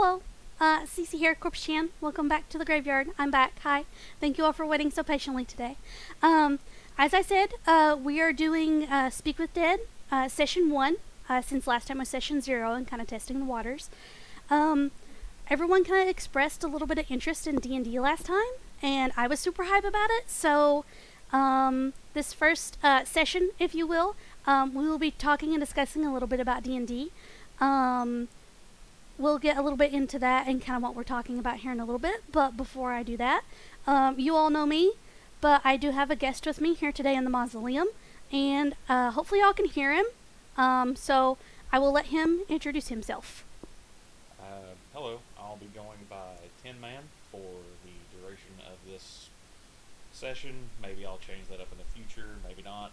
Hello, Cece here, Corpse Chan. Welcome back to the graveyard. I'm back. Hi. Thank you all for waiting so patiently today. As I said, we are doing Speak with Dead, Session 1, since last time was Session 0 and kind of testing the waters. Everyone kind of expressed a little bit of interest in D&D last time, and I was super hype about it, so this first session, if you will, we will be talking and discussing a little bit about D&D. We'll get a little bit into that and kind of what we're talking about here in a little bit, but before I do that, you all know me, but I do have a guest with me here today in the mausoleum, and hopefully y'all can hear him, so I will let him introduce himself. Hello, I'll be going by Tin Man for the duration of this session. Maybe I'll change that up in the future, maybe not.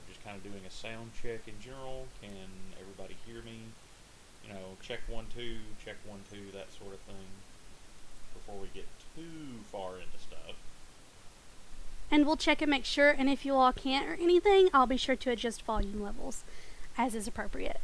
Just kind of doing a sound check in general. Can everybody hear me? You know, check 1 2, check 1 2, that sort of thing, before we get too far into stuff. And we'll check and make sure, and if you all can't or anything, I'll be sure to adjust volume levels as is appropriate.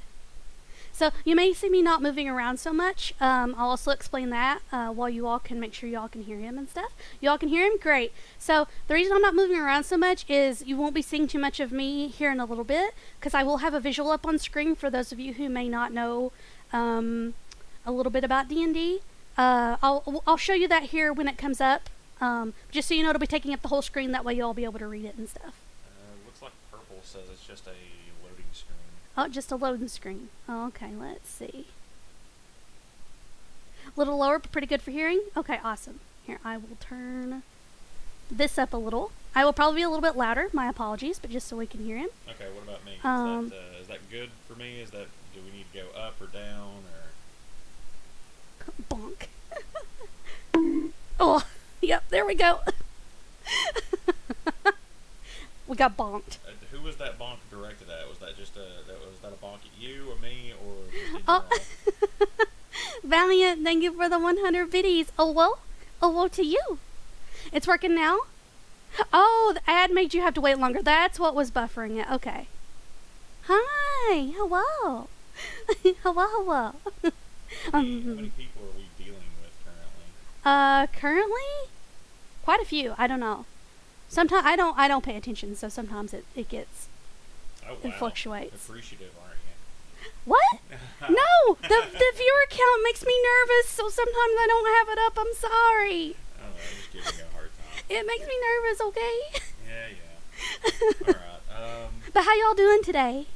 So you may see me not moving around so much. I'll also explain that while you all can make sure you all can hear him and stuff. You all can hear him? Great. So the reason I'm not moving around so much is you won't be seeing too much of me here in a little bit, because I will have a visual up on screen for those of you who may not know a little bit about D&D. I'll show you that here when it comes up, just so you know it'll be taking up the whole screen. That way you'll be able to read it and stuff. Looks like purple says it's just a loading screen. Oh, just a loading screen. Oh, okay, let's see. A little lower, but pretty good for hearing? Okay, awesome. Here, I will turn this up a little. I will probably be a little bit louder. My apologies, but just so we can hear him. Okay, what about me? Is that good for me? Do we need to go up or down, or... Bonk. Oh, yep, there we go. We got bonked. Who was that bonk directed at? Was that just was that a bonk at you or me, or just in Oh. general? Valiant, thank you for the 100 biddies. Oh, whoa to you. It's working now? Oh, the ad made you have to wait longer. That's what was buffering it. Okay. Hi. Hello. hello. How many people are we dealing with currently? Currently? Quite a few. I don't know. Sometimes I don't pay attention, so sometimes it gets... Oh, wow. It fluctuates. Appreciative, aren't you? What? No! The viewer count makes me nervous, so sometimes I don't have it up. I'm sorry. I don't know, I'm just giving you a hard time. It makes me nervous, okay? Yeah. Alright, But how y'all doing today?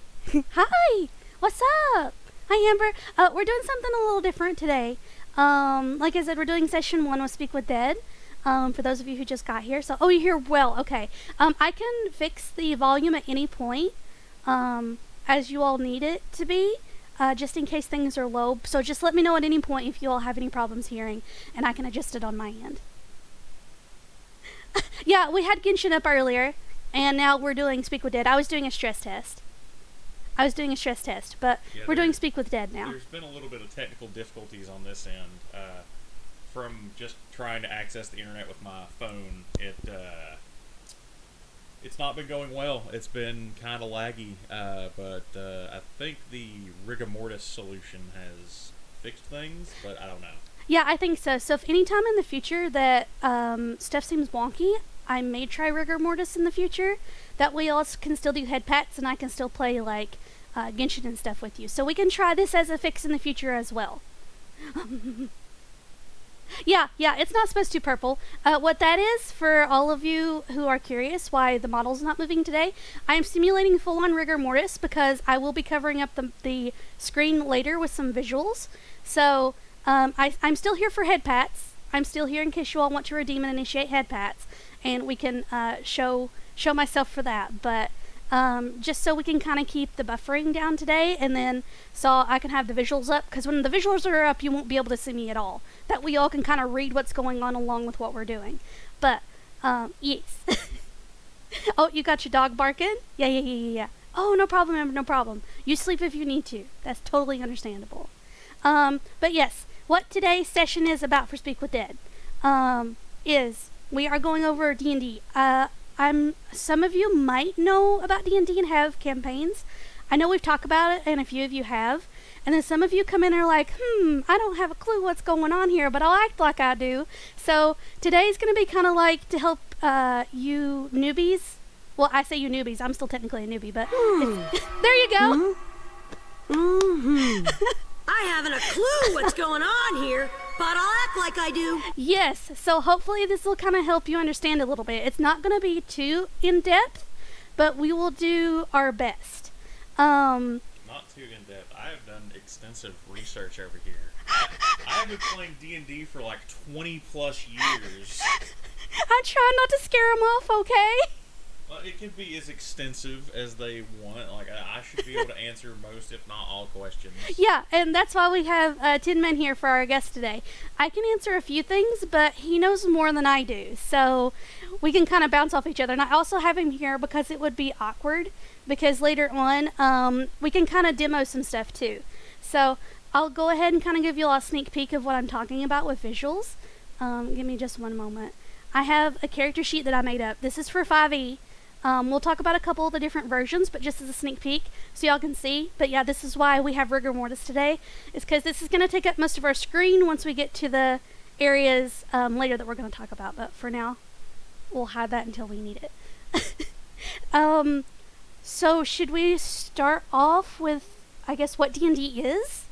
Hi! What's up? Hi, Amber. We're doing something a little different today. Like I said, we're doing session 1 with Speak with Dead. For those of you who just got here. So, you hear well. Okay. I can fix the volume at any point, as you all need it to be, just in case things are low. So just let me know at any point if you all have any problems hearing, and I can adjust it on my end. Yeah, we had Genshin up earlier, and now we're doing Speak with Dead. I was doing a stress test, but yeah, we're doing Speak with Dead now. There's been a little bit of technical difficulties on this end. From just trying to access the internet with my phone, it's not been going well. It's been kind of laggy, but I think the rigor mortis solution has fixed things, but I don't know. Yeah, I think so. So if any time in the future that stuff seems wonky, I may try rigor mortis in the future. That way y'all can still do head pats, and I can still play like Genshin and stuff with you. So we can try this as a fix in the future as well. Yeah, it's not supposed to purple. What that is, for all of you who are curious why the model's not moving today, I am simulating full-on rigor mortis because I will be covering up the screen later with some visuals. So I'm still here for head pats. I'm still here in case you all want to redeem and initiate head pats, and we can show myself for that. But just so we can kind of keep the buffering down today, and then so I can have the visuals up, because when the visuals are up, you won't be able to see me at all. That way y'all can kind of read what's going on along with what we're doing. But, yes. Oh, you got your dog barking? Yeah. Oh, no problem, Amber, no problem. You sleep if you need to. That's totally understandable. But yes, what today's session is about for Speak with Dead, is we are going over D&D. Some of you might know about D&D and have campaigns. I know we've talked about it, and a few of you have. And then some of you come in and are like, I don't have a clue what's going on here, but I'll act like I do. So today's going to be kind of like to help you newbies. Well, I say you newbies. I'm still technically a newbie, but there you go. I haven't a clue what's going on here, but I'll act like I do. Yes, so hopefully this will kind of help you understand a little bit. It's not going to be too in-depth, but we will do our best. Not too in-depth. I have done extensive research over here. I have been playing D&D for like 20 plus years. I'm trying not to scare them off, okay? It can be as extensive as they want. Like, I should be able to answer most, if not all, questions. Yeah, and that's why we have Tin Man here for our guest today. I can answer a few things, but he knows more than I do, so we can kind of bounce off each other. And I also have him here because it would be awkward, because later on, we can kind of demo some stuff too. So I'll go ahead and kind of give you all a sneak peek of what I'm talking about with visuals. Give me just one moment. I have a character sheet that I made up. This is for 5e. We'll talk about a couple of the different versions, but just as a sneak peek so y'all can see. But yeah, this is why we have Rigor Mortis today, is because this is going to take up most of our screen once we get to the areas later that we're going to talk about. But for now, we'll hide that until we need it. So should we start off with, I guess, what D&D is?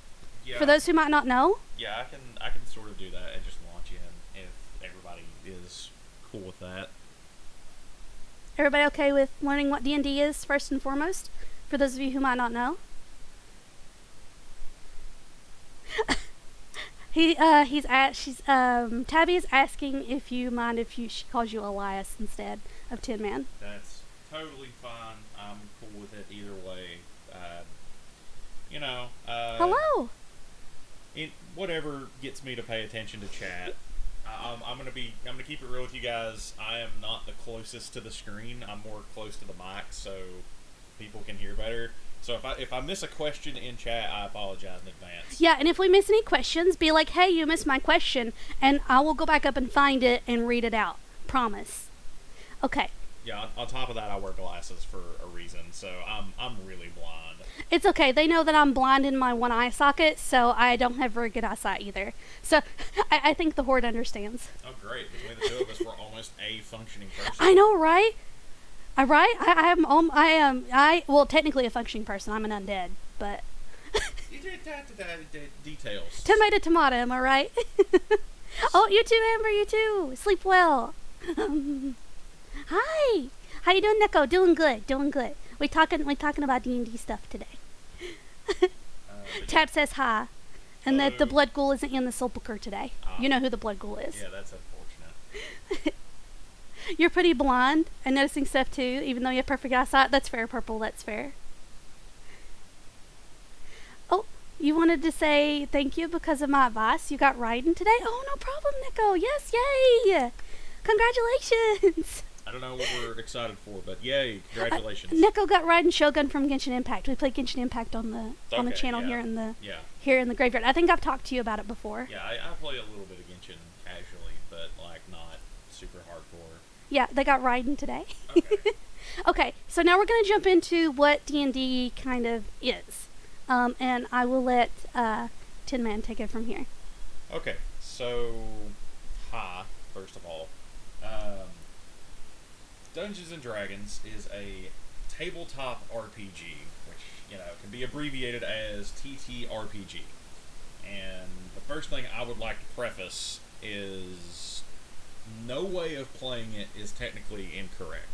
Yeah. For those who might not know? Yeah, I can sort of do that and just launch in if everybody is cool with that. Everybody okay with learning what D&D is first and foremost? For those of you who might not know. Tabby is asking if you mind if she calls you Elias instead of Tin Man. That's totally fine. I'm cool with it either way. Hello. Whatever gets me to pay attention to chat. I'm gonna keep it real with you guys. I am not the closest to the screen. I'm more close to the mic, so people can hear better. So if I miss a question in chat, I apologize in advance. Yeah, and if we miss any questions, be like, "Hey, you missed my question," and I will go back up and find it and read it out. Promise. Okay. Yeah. On top of that, I wear glasses for a reason, so I'm really blind. It's okay. They know that I'm blind in my one eye socket, so I don't have very good eyesight either. So I think the Horde understands. Oh, great. Between the two of us, we're almost a functioning person. I know, right? Right? I am technically a functioning person. I'm an undead, but... Details. Tomato, tomato, am I right? Oh, you too, Amber, you too. Sleep well. Hi. How you doing, Neko? Doing good, doing good. We're talking about D&D stuff today. Tab says hi. And that the blood ghoul isn't in the sepulcher today. You know who the blood ghoul is. Yeah, that's unfortunate. You're pretty blind and noticing stuff too, even though you have perfect eyesight. That's fair, Purple, that's fair. Oh, you wanted to say thank you because of my advice? You got riding today? Oh, no problem, Neko. Yes, yay! Congratulations! I don't know what we're excited for, but yay, congratulations. Neko got riding Shogun from Genshin Impact. We played Genshin Impact on the channel here in the graveyard. I think I've talked to you about it before. Yeah, I play a little bit of Genshin casually, but like not super hardcore. Yeah, they got riding today. Okay. Okay, so now we're going to jump into what D&D kind of is. And I will let Tin Man take it from here. Okay, so, first of all. Dungeons & Dragons is a tabletop RPG, which, can be abbreviated as TTRPG. And the first thing I would like to preface is no way of playing it is technically incorrect.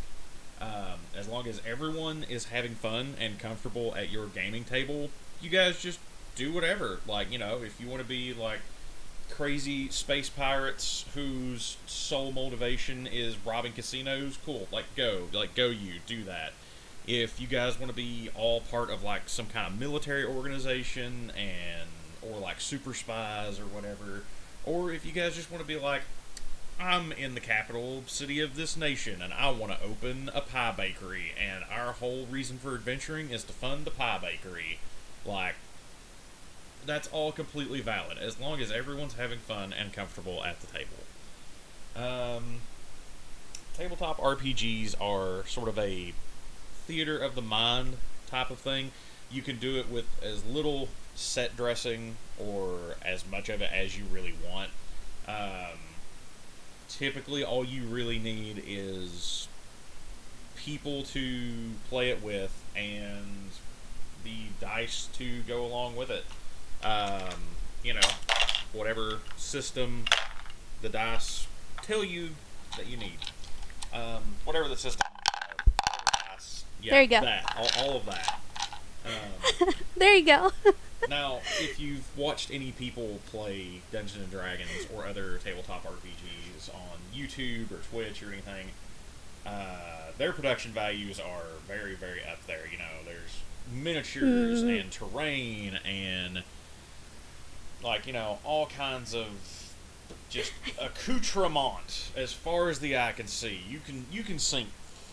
As long as everyone is having fun and comfortable at your gaming table, you guys just do whatever. Like, if you want to be, like, crazy space pirates whose sole motivation is robbing casinos, cool. Go you, do that. If you guys want to be all part of, like, some kind of military organization or, like, super spies or whatever, or if you guys just want to be like, I'm in the capital city of this nation, and I want to open a pie bakery, and our whole reason for adventuring is to fund the pie bakery. Like, that's all completely valid, as long as everyone's having fun and comfortable at the table. Tabletop RPGs are sort of a theater of the mind type of thing. You can do it with as little set dressing or as much of it as you really want. Typically, all you really need is people to play it with and the dice to go along with it. You know, whatever system the dice tell you that you need. Whatever the system, whatever dice, yeah, There you go. That, all of that. There you go. Now, if you've watched any people play Dungeons and Dragons or other tabletop RPGs on YouTube or Twitch or anything, their production values are very, very up there. You know, there's miniatures and terrain and, like, you know, all kinds of just accoutrement as far as the eye can see. You can sink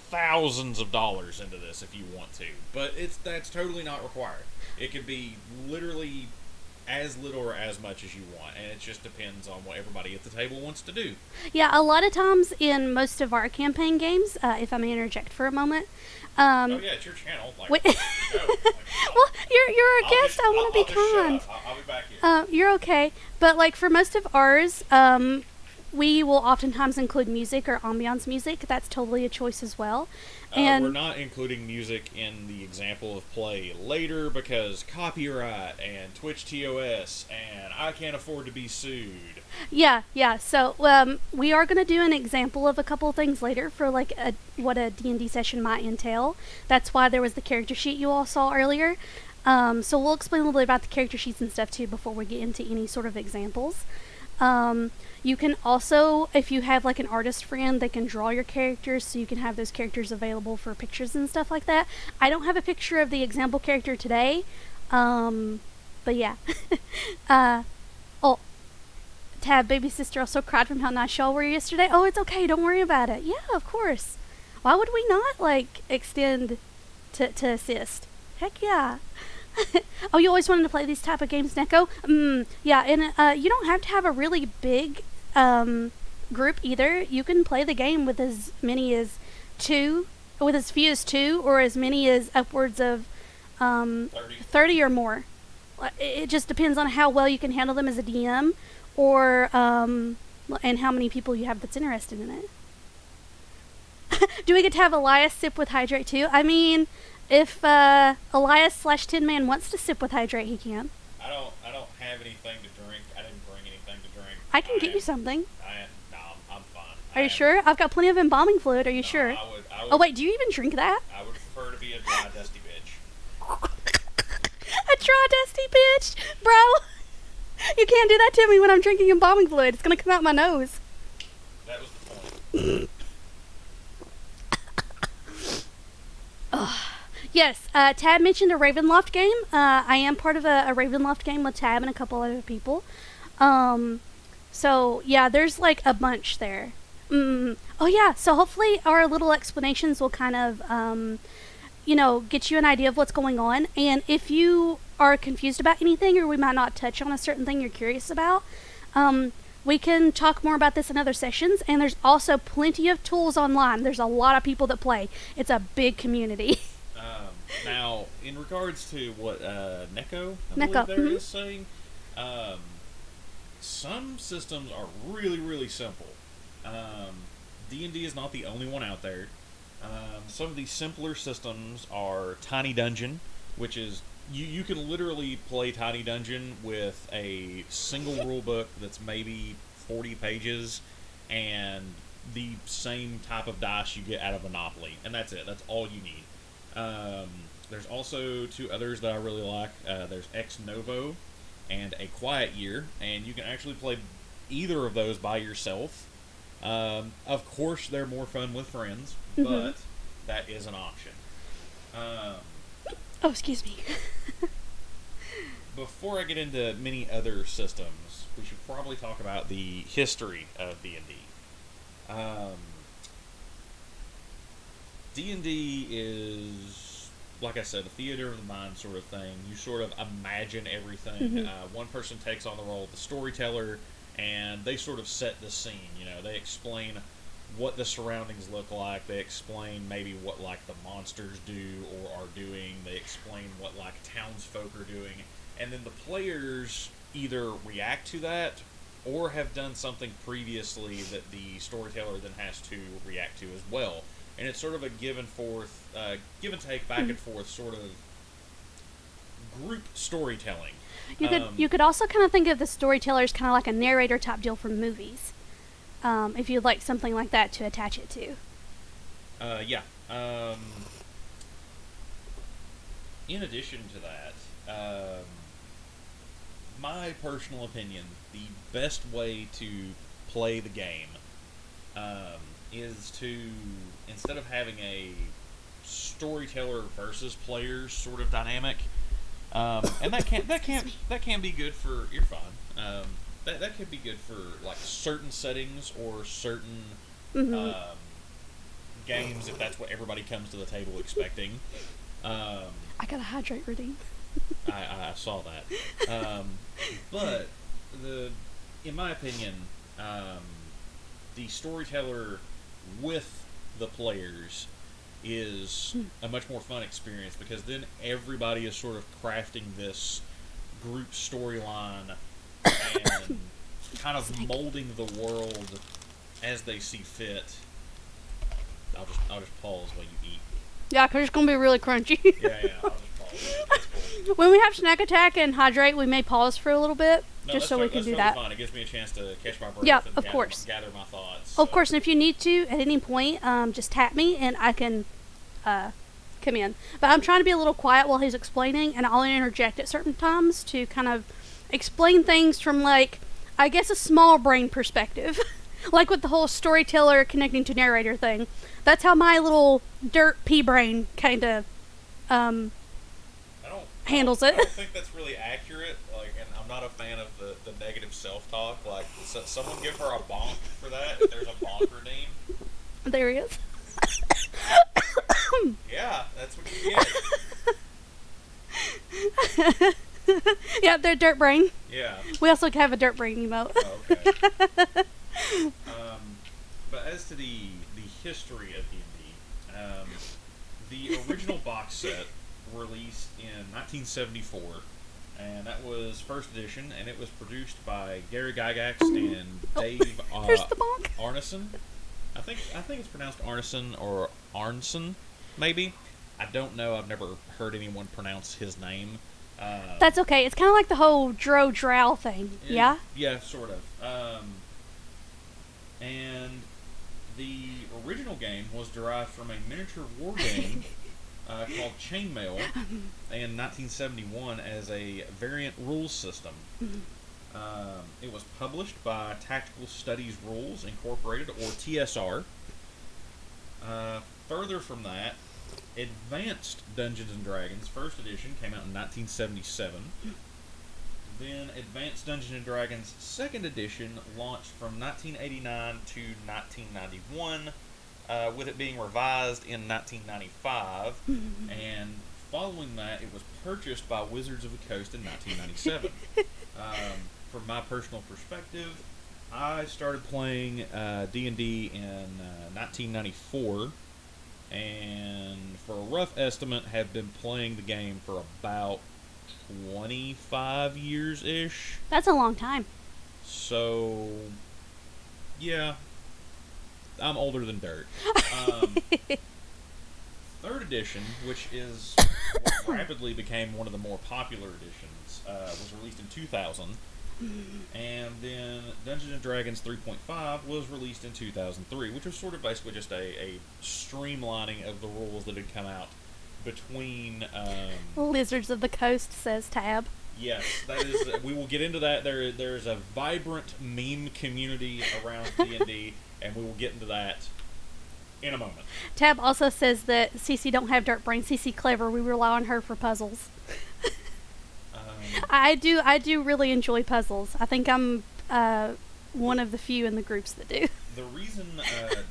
thousands of dollars into this if you want to, but that's totally not required. It could be literally as little or as much as you want, and it just depends on what everybody at the table wants to do. Yeah, a lot of times in most of our campaign games, if I may interject for a moment. Oh yeah, it's your channel. Like, Wait. go. Like, Well, you're a guest. I want to be kind. I'll be back here. You're okay, but like for most of ours, we will oftentimes include music or ambiance music. That's totally a choice as well. And we're not including music in the example of play later because copyright and Twitch TOS, and I can't afford to be sued. yeah. So we are going to do an example of a couple of things later for like what a D&D session might entail. That's why there was the character sheet you all saw earlier. So we'll explain a little bit about the character sheets and stuff too before we get into any sort of examples. You can also, if you have like an artist friend, they can draw your characters, so you can have those characters available for pictures and stuff like that. I don't have a picture of the example character today, but yeah. Oh, Tab, baby sister also cried from how nice y'all were yesterday. Oh, it's okay, don't worry about it. Yeah, of course. Why would we not like extend to assist? Heck yeah. Oh, you always wanted to play these type of games, Neko? Yeah, and you don't have to have a really big group either. You can play the game with as many as two, with as few as two, or as many as upwards of 30 or more. It just depends on how well you can handle them as a DM, or and how many people you have that's interested in it. Do we get to have Elias sip with Hydrate too? I mean, if Elias/Tin Man wants to sip with Hydrate, he can. I don't have anything to drink. I didn't bring anything to drink. I can get you something. No, I'm fine. Are you sure? I've got plenty of embalming fluid. Are you sure? I would, Oh wait, do you even drink that? I would prefer to be a dry, dusty bitch. A dry, dusty bitch, bro. You can't do that to me when I'm drinking embalming fluid. It's gonna come out my nose. That was the point. Yes, Tab mentioned a Ravenloft game. I am part of a Ravenloft game with Tab and a couple other people. So, yeah, there's like a bunch there. Oh, yeah, so hopefully our little explanations will kind of, get you an idea of what's going on. And if you are confused about anything, or we might not touch on a certain thing you're curious about, we can talk more about this in other sessions. And there's also plenty of tools online. There's a lot of people that play. It's a big community. Now, in regards to what Neko, is saying, some systems are really, really simple. D&D is not the only one out there. Some of these simpler systems are Tiny Dungeon, which is, you can literally play Tiny Dungeon with a single rule book that's maybe 40 pages, and the same type of dice you get out of Monopoly, and that's it. That's all you need. There's also two others that I really like. There's Ex Novo and A Quiet Year, and you can actually play either of those by yourself. Of course, they're more fun with friends, but that is an option. Oh, excuse me. Before I get into many other systems, we should probably talk about the history of D&D. D&D is, like I said, a theater of the mind sort of thing. You sort of imagine everything. One person takes on the role of the storyteller, and they sort of set the scene. You know, they explain what the surroundings look like. They explain maybe what, like, the monsters do or are doing. They explain what, like, townsfolk are doing. and then the players either react to that or have done something previously that the storyteller then has to react to as well. And it's sort of a give and take, back and forth sort of group storytelling. You could also kind of think of the storyteller as kind of like a narrator type deal from movies, if you'd like something like that to attach it to. Yeah. In addition to that, my personal opinion, the best way to play the game is to, instead of having a storyteller versus players sort of dynamic, and that can be good for, you're fine. That could be good for like certain settings or certain games, if that's what everybody comes to the table expecting. I got a hydrate routine. I saw that. But in my opinion, the storyteller with the players is a much more fun experience, because then everybody is sort of crafting this group storyline and kind of molding the world as they see fit. I'll just pause while you eat. Yeah, because it's going to be really crunchy. Yeah, I'll just pause. That's cool. When we have snack attack and hydrate, we may pause for a little bit, No, just so we can do that. Fine. It gives me a chance to catch my breath Yeah, and of course. gather my thoughts. Of course, and if you need to, at any point, just tap me and I can come in. But I'm trying to be a little quiet while he's explaining, and I'll interject at certain times to kind of explain things from, like, I guess a small brain perspective. Like with the whole storyteller connecting to narrator thing. That's how my little dirt pea brain kind of handles it. I don't think that's really accurate. Like, and I'm not a fan of the negative self-talk. Like, someone give her a bonk for that. If there's a bonker name. There he is. Yeah, that's what you get. Yeah, they're dirt brain. Yeah. We also have a dirt brain emote. Oh, okay. But as to the history of D&D, the original box set released in 1974, and that was first edition, and it was produced by Gary Gygax and Dave There's the bonk. Arneson. I think it's pronounced Arneson or Arnson, maybe. I don't know. I've never heard anyone pronounce his name. That's okay. It's kind of like the whole drow thing. Yeah? Yeah, sort of. And the original game was derived from a miniature war game called Chainmail in 1971 as a variant rules system. It was published by Tactical Studies Rules Incorporated, or TSR. Further from that, Advanced Dungeons & Dragons First Edition came out in 1977. Then Advanced Dungeons & Dragons Second Edition launched from 1989 to 1991, with it being revised in 1995. And following that, it was purchased by Wizards of the Coast in 1997. From my personal perspective, I started playing D&D in 1994. And for a rough estimate, have been playing the game for about 25 years-ish. That's a long time. So, yeah, I'm older than dirt. Third edition, which is what rapidly became one of the more popular editions, was released in 2000. And then Dungeons & Dragons 3.5 was released in 2003, which was sort of basically just a streamlining of the rules that had come out between... Lizards of the Coast, says Tab. Yes, that is. We will get into that. There's a vibrant meme community around D&D, and we will get into that in a moment. Tab also says that Cece don't have dirt brain. Cece clever. We rely on her for puzzles. I do really enjoy puzzles. I think I'm one of the few in the groups that do. The reason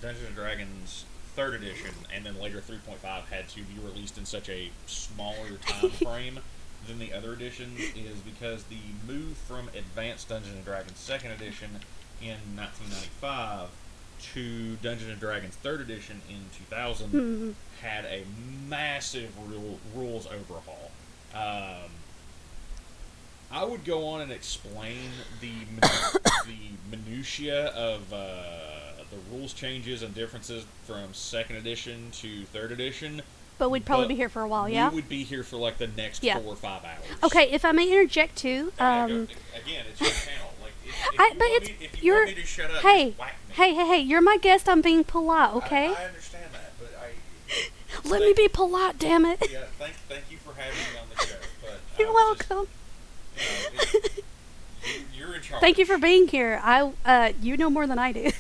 Dungeons & Dragons 3rd Edition and then later 3.5 had to be released in such a smaller time frame than the other editions is because the move from Advanced Dungeons & Dragons 2nd Edition in 1995 to Dungeons & Dragons 3rd Edition in 2000 had a massive rules overhaul. I would go on and explain the minutia of the rules changes and differences from 2nd edition to 3rd edition. But we'd probably be here for a while, yeah? We would be here for like the next 4 or 5 hours. Okay, if I may interject too. Again, it's your channel. Like, if you want me to shut up, just whack me. Hey, you're my guest. I'm being polite, okay? I understand that, but Let me be polite, damn it. Yeah, thank you for having me on the show. But You're welcome. You're in charge. Thank you for being here. You know more than I do.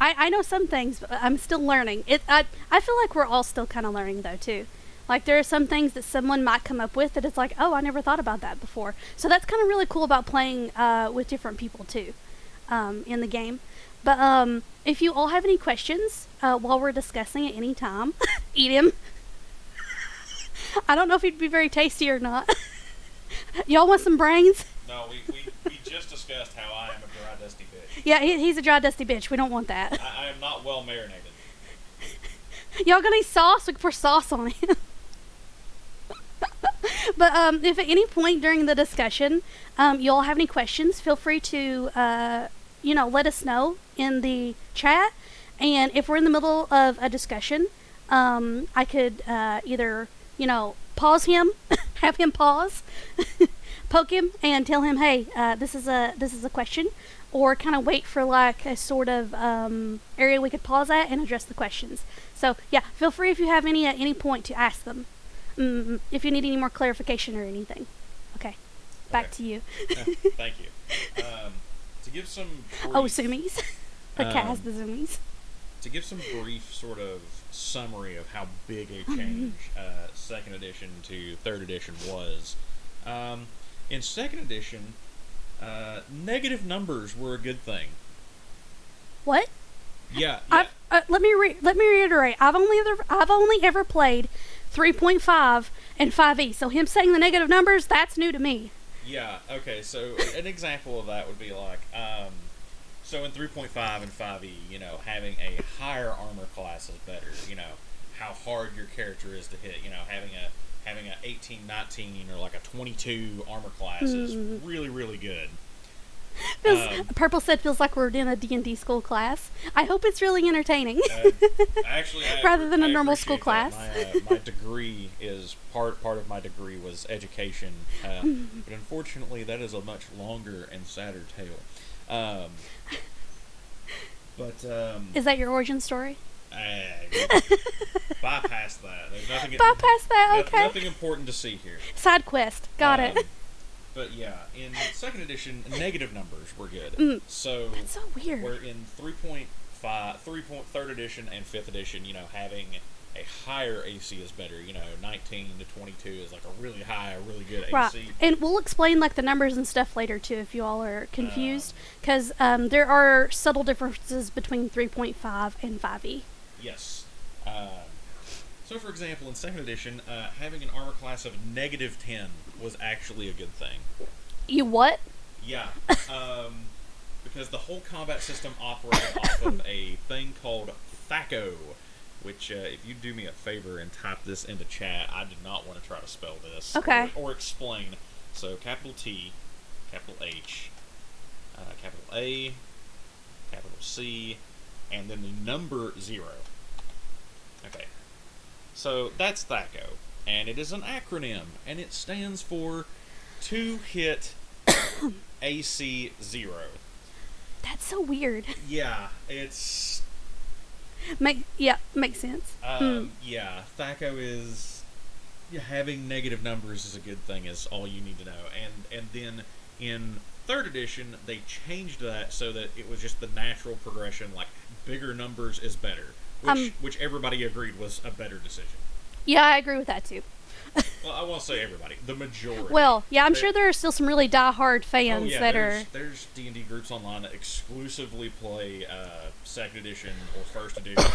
I know some things, but I'm still learning. I feel like we're all still kind of learning, though, too. Like, there are some things that someone might come up with that it's like, oh, I never thought about that before. So that's kind of really cool about playing with different people, too, in the game. But if you all have any questions while we're discussing at any time, eat him. I don't know if he'd be very tasty or not. Y'all want some brains? No, we just discussed how I am a dry, dusty bitch. Yeah, he's a dry, dusty bitch. We don't want that. I am not well marinated. Y'all gonna need sauce? We can pour sauce on him. But if at any point during the discussion you all have any questions, feel free to let us know in the chat. And if we're in the middle of a discussion, I could either pause him, have him pause, poke him, and tell him, hey, this is a question, or kind of wait for like a sort of area we could pause at and address the questions. So yeah, feel free if you have any at any point to ask them. If you need any more clarification or anything. Okay, back to you. Thank you. To give some brief, zoomies. The cat has the zoomies. To give some brief sort of summary of how big a change 2nd edition to 3rd edition was. In 2nd edition, negative numbers were a good thing. What? Yeah. Let me reiterate. I've only ever played 3.5 and 5e. So him saying the negative numbers, that's new to me. Yeah. Okay. So an example of that would be like, so in 3.5 and 5e, having a higher armor class is better. How hard your character is to hit. Having a 18, 19, or like a 22 armor class is really, really good. Purple said feels like we're in a D&D school class. I hope it's really entertaining. Actually, rather than a normal school class. My degree is part of my degree was education, but unfortunately, that is a much longer and sadder tale. Is that your origin story? Bypass that. There's nothing. Bypass that. Okay. Nothing important to see here. Side quest. Got it. But yeah, in 2nd edition, negative numbers were good. So that's so weird. We're in 3rd edition and 5th edition. Having a higher AC is better. 19 to 22 is like a really high, a really good AC. Right. And we'll explain like the numbers and stuff later too, if you all are confused, because there are subtle differences between 3.5 and 5e. Yes. So, for example, in 2nd edition, having an armor class of -10 was actually a good thing. You what? Yeah. Because the whole combat system operated off of a thing called THACO, which, if you do me a favor and type this into chat, I did not want to try to spell this. Okay. Or explain. So, capital T, capital H, capital A, capital C, and then the number 0. Okay. So that's THACO, and it is an acronym, and it stands for 2-hit AC 0. That's so weird. Yeah, it's... Makes sense. Yeah, THACO is... having negative numbers is a good thing, is all you need to know. And then in 3rd edition, they changed that so that it was just the natural progression, like bigger numbers is better. Which everybody agreed was a better decision. Yeah, I agree with that too. Well, I won't say everybody. The majority. Well, yeah, I'm sure there are still some really die-hard fans that are... There's D&D groups online that exclusively play 2nd edition or 1st edition,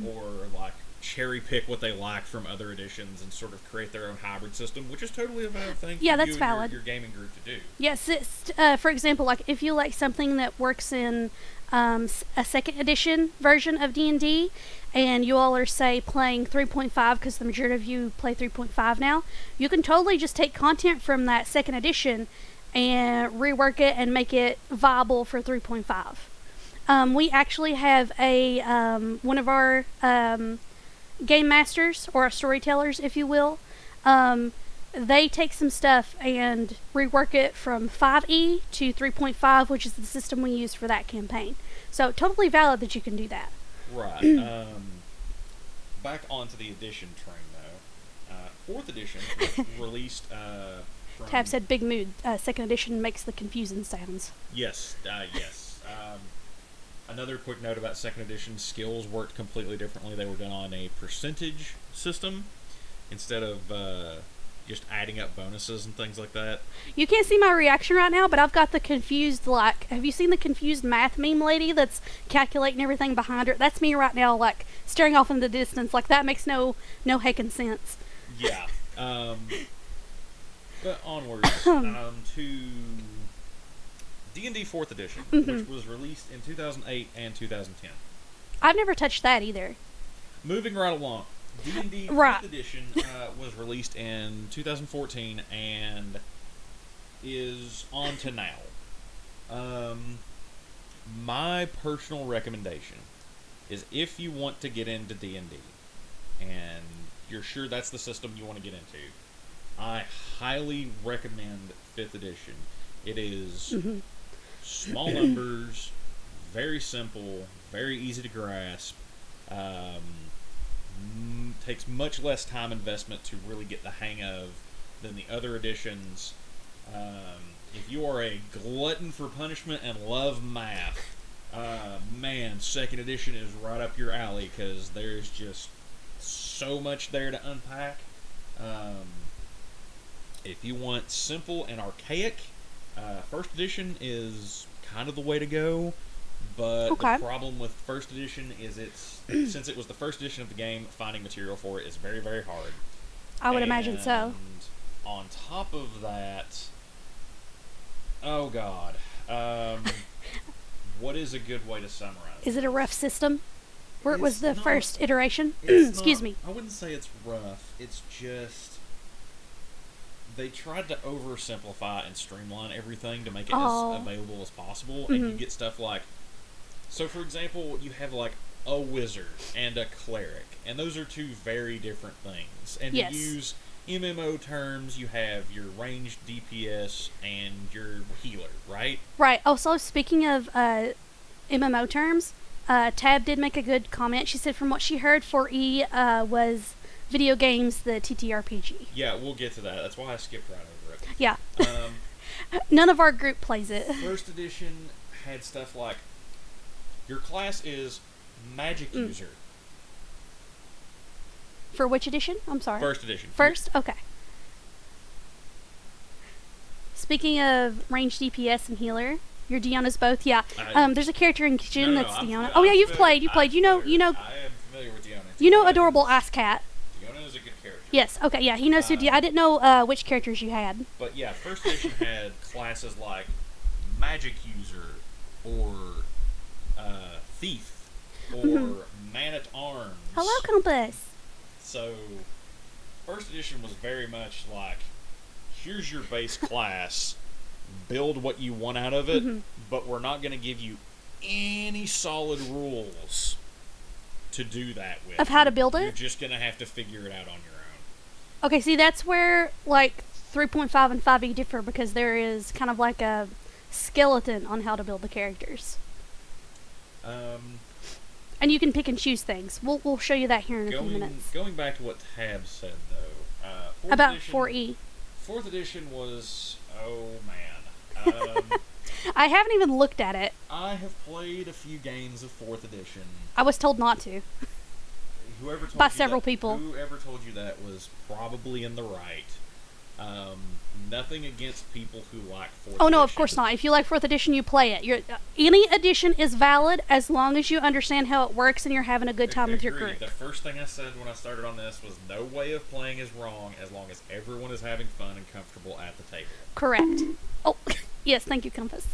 or like cherry pick what they like from other editions and sort of create their own hybrid system, which is totally a valid thing for that's you valid. And your gaming group to do. Yes, for example, like if you like something that works in a 2nd edition version of D&D, and you all are, say, playing 3.5 because the majority of you play 3.5 now, you can totally just take content from that 2nd edition and rework it and make it viable for 3.5. We actually have a one of our game masters, or our storytellers, if you will. They take some stuff and rework it from 5e to 3.5, which is the system we use for that campaign. So totally valid that you can do that. Right. Back onto the edition train, though. 4th edition was released from... Tab said big mood. 2nd edition makes the confusing sounds. Yes, yes. Another quick note about 2nd edition, skills worked completely differently. They were done on a percentage system instead of just adding up bonuses and things like that. You can't see my reaction right now, but I've got the confused, like, have you seen the confused math meme lady that's calculating everything behind her? That's me right now, like, staring off in the distance, like, that makes no heckin' sense. Yeah. But onwards to D&D 4th edition, which was released in 2008 and 2010. I've never touched that either. Moving right along, D&D 5th edition was released in 2014 and is on to now. My personal recommendation is, if you want to get into D&D and you're sure that's the system you want to get into, I highly recommend 5th edition. It is small numbers, very simple, very easy to grasp. Takes much less time investment to really get the hang of than the other editions. If you are a glutton for punishment and love math, man, 2nd edition is right up your alley, because there's just so much there to unpack. If you want simple and archaic, 1st edition is kind of the way to go. But the problem with 1st edition is since it was the 1st edition of the game, finding material for it is very, very hard. I would imagine so. On top of that, oh god, what is a good way to summarize? Is it a rough system? Where it was the not, first iteration? Excuse me. I wouldn't say it's rough. It's just they tried to oversimplify and streamline everything to make it as available as possible, and you get stuff like, so for example, you have like a wizard and a cleric, and those are two very different things. And to use MMO terms, you have your ranged DPS and your healer, right? Right. Also, speaking of MMO terms, Tab did make a good comment. She said from what she heard, 4E was video games, the TTRPG. Yeah, we'll get to that. That's why I skipped right over it. Yeah. None of our group plays it. 1st edition had stuff like, your class is magic user. For which edition? I'm sorry. 1st edition. First? Okay. Speaking of ranged DPS and healer, your Deanna's both. Yeah. There's a character in Jin that's Deanna. Oh yeah, you've played. You played. You know. I am familiar with Deanna. You know, adorable Ice Cat. Deanna is a good character. Yes. Okay. Yeah. He knows who. I didn't know which characters you had. But yeah, 1st edition had classes like magic user, or thief, or man-at-arms. Hello, Compass. So 1st edition was very much like, here's your base class, build what you want out of it, but we're not going to give you any solid rules to do that with. Of how to build it? You're just going to have to figure it out on your own. Okay, see, that's where, like, 3.5 and 5e differ, because there is kind of like a skeleton on how to build the characters. And you can pick and choose things. We'll show you that here in a few minutes. Going back to what Tab said, though. About 4E. 4th edition was, oh man. I haven't even looked at it. I have played a few games of 4th edition. I was told not to. By several people. Whoever told you that was probably in the right. Nothing against people who like 4th edition. Oh no, of course not. If you like 4th edition, you play it. Any edition is valid as long as you understand how it works and you're having a good time with your group. The first thing I said when I started on this was, no way of playing is wrong as long as everyone is having fun and comfortable at the table. Correct. Oh, yes, thank you, Compass.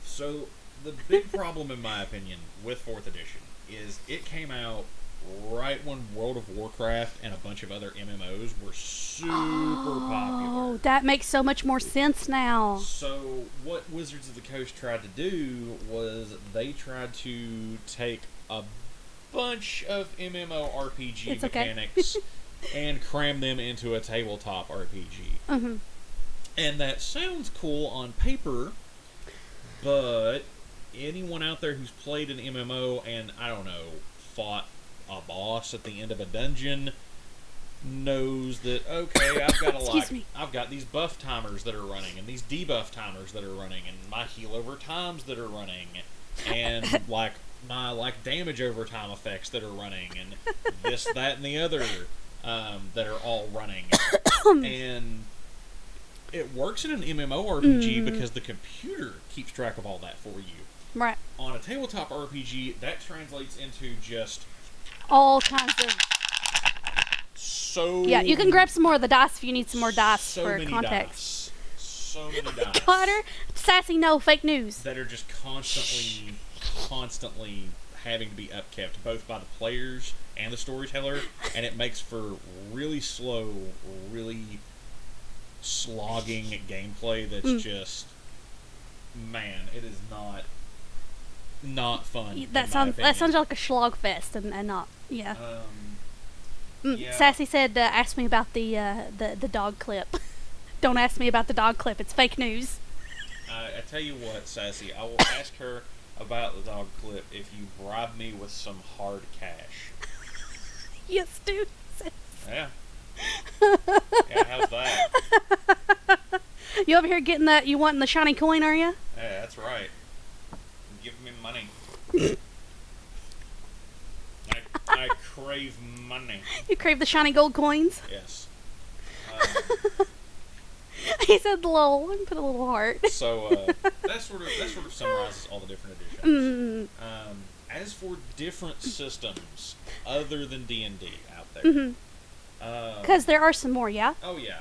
So, the big problem, in my opinion, with 4th edition is it came out right when World of Warcraft and a bunch of other MMOs were super popular. Oh, that makes so much more sense now. So what Wizards of the Coast tried to do was they tried to take a bunch of MMORPG It's okay. mechanics and cram them into a tabletop RPG. Mm-hmm. And that sounds cool on paper, but anyone out there who's played an MMO and, I don't know, fought a boss at the end of a dungeon knows that, okay, I've got these buff timers that are running and these debuff timers that are running and my heal over times that are running and my damage over time effects that are running and this, that, and the other that are all running. And it works in an MMORPG because the computer keeps track of all that for you. Right. On a tabletop RPG, that translates into just all kinds of... So yeah, you can grab some more of the dice if you need some more dice for many context. So many dice. Potter, sassy, no, fake news. That are just constantly having to be upkept, both by the players and the storyteller, and it makes for really slow, really slogging gameplay that's just, man, it is not fun. That sounds like a slog fest and not, yeah. Yeah. Sassy said, ask me about the dog clip. Don't ask me about the dog clip. It's fake news. I tell you what, Sassy, I will ask her about the dog clip if you bribe me with some hard cash. Yes, dude. Yeah. Yeah, how's that? You over here getting that? You wanting the shiny coin, are you? Yeah, that's right. Give me money. I crave money. You crave the shiny gold coins? Yes. He said the little one, put a little heart. So that sort of summarizes all the different editions. As for different systems other than D&D out there, because there are some more, yeah. Oh yeah,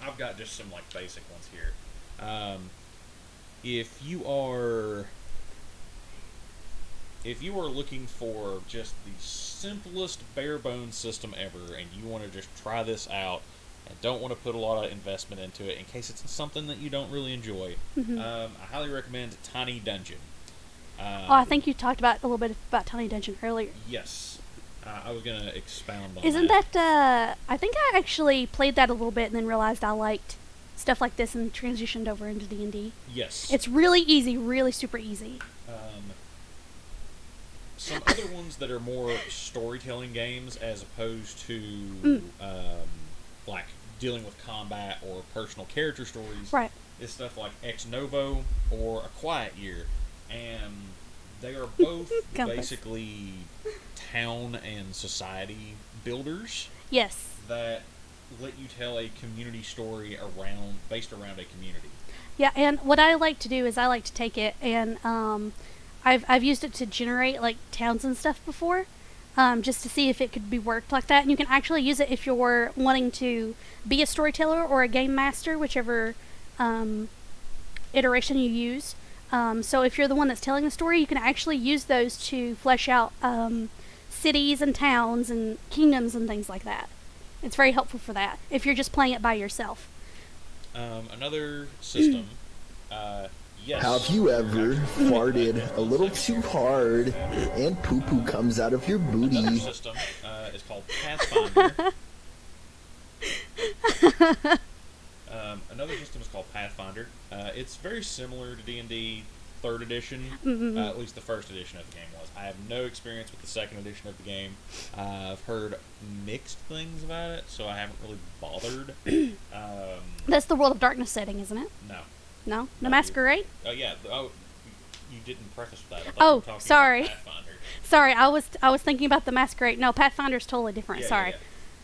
I've got just some like basic ones here. If you are looking for just the simplest bare bones system ever, and you want to just try this out and don't want to put a lot of investment into it in case it's something that you don't really enjoy, I highly recommend Tiny Dungeon. I think you talked about a little bit about Tiny Dungeon earlier. Yes. I was going to expound on Isn't that. I think I actually played that a little bit and then realized I liked stuff like this and transitioned over into D&D. Yes. It's really easy, really super easy. Some other ones that are more storytelling games as opposed to like dealing with combat or personal character stories. Right. Is stuff like Ex Novo or A Quiet Year. And they are both basically town and society builders. Yes. That let you tell a community story based around a community. Yeah, and what I like to do is I like to take it and I've used it to generate like towns and stuff before, just to see if it could be worked like that. And you can actually use it if you're wanting to be a storyteller or a game master, whichever iteration you use. So if you're the one that's telling the story, you can actually use those to flesh out cities and towns and kingdoms and things like that. It's very helpful for that if you're just playing it by yourself. Another system. Yes. Have you ever farted a little too hard and poo-poo comes out of your booty? Another system is called Pathfinder. Another system is called Pathfinder. It's very similar to D&D 3rd edition, at least the 1st edition of the game was. I have no experience with the 2nd edition of the game. I've heard mixed things about it, so I haven't really bothered. That's the World of Darkness setting, isn't it? No. No? No Masquerade? Oh, yeah. Oh, you didn't preface that. I thought oh, you were talking sorry. about Pathfinder. Sorry, I was thinking about the Masquerade. No, Pathfinder's totally different. Yeah, Sorry.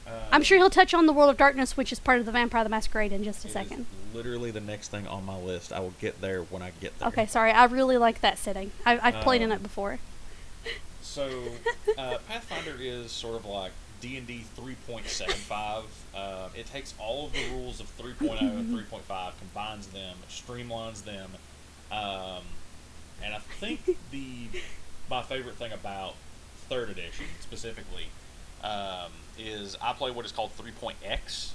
Yeah. I'm sure he'll touch on the World of Darkness, which is part of the Vampire the Masquerade, in just a second. Is literally the next thing on my list. I will get there when I get there. Okay, sorry. I really like that setting. I've played in it before. So, Pathfinder is sort of like D&D 3.75. It takes all of the rules of 3.0 and 3.5, combines them, streamlines them, and I think my favorite thing about 3rd edition specifically, is I play what is called 3.x,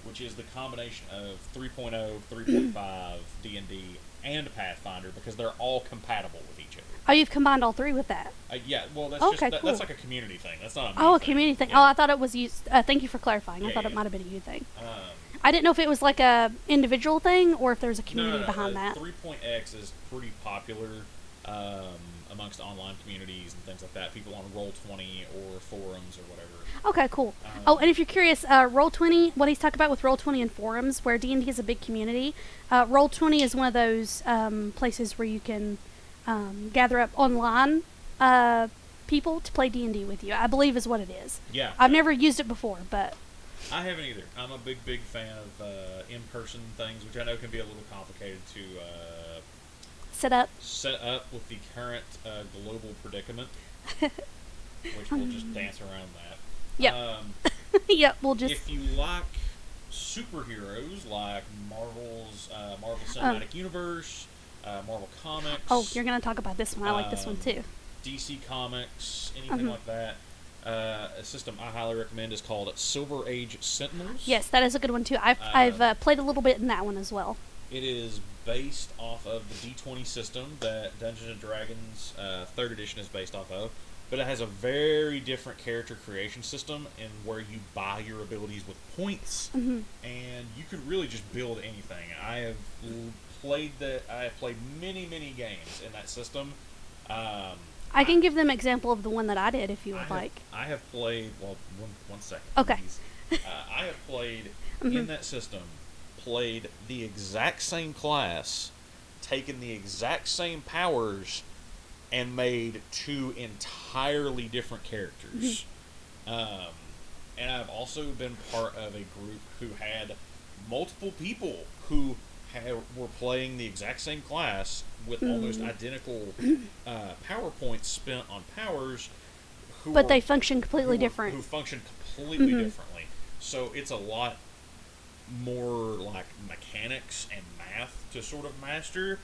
which is the combination of 3.0, 3.5, D&D, and Pathfinder, because they're all compatible with each other. Oh, you've combined all three with that. Yeah, well, that's Okay, just cool. that's like a community thing. That's not a me Oh, a thing. community thing. Yeah. Oh, I thought it was used. Thank you for clarifying. I Yeah, thought it yeah. might have been a you thing. Um, I didn't know if it was like a individual thing or if there's a community no, behind that. 3.x is pretty popular amongst online communities and things like that. People on Roll20 or forums or whatever. Okay, cool. Oh, and if you're curious, Roll20, what he's talking about with Roll20 and forums, where D&D is a big community, Roll20 is one of those places where you can gather up online people to play D&D with you, I believe is what it is. Yeah. I've never used it before, but... I haven't either. I'm a big fan of in-person things, which I know can be a little complicated to Set up. set up with the current global predicament, which we'll just dance around that. Yep. Yep, we'll just... If you like superheroes like Marvel Cinematic Universe, Marvel Comics... Oh, you're going to talk about this one. I like this one too. DC Comics, anything like that. A system I highly recommend is called Silver Age Sentinels. Yes, that is a good one too. I've played a little bit in that one as well. It is based off of the D20 system that Dungeons & Dragons 3rd edition is based off of, but it has a very different character creation system in where you buy your abilities with points, and you can really just build anything. I have played many games in that system. I can give them an example of the one that I did if you would like. I have played, well, one second. Okay. I have played in that system, played the exact same class, taken the exact same powers, and made 2 entirely different characters. And I've also been part of a group who had multiple people who were playing the exact same class with almost identical power points spent on powers, but they function completely different. Who function completely differently. So it's a lot more like mechanics and math to sort of master,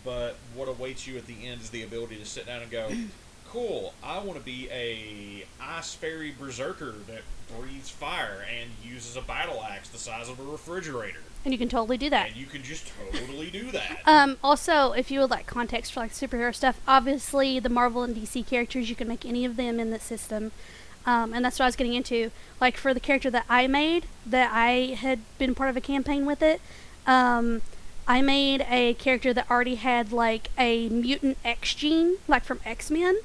but what awaits you at the end is the ability to sit down and go, cool, I want to be a ice fairy berserker that breathes fire and uses a battle axe the size of a refrigerator. And you can totally do that. And you can just totally do that. Also, if you would like context for like superhero stuff, obviously the Marvel and DC characters, you can make any of them in the system. And that's what I was getting into. Like for the character that I made, that I had been part of a campaign with it, I made a character that already had like a mutant X gene, like from X-Men,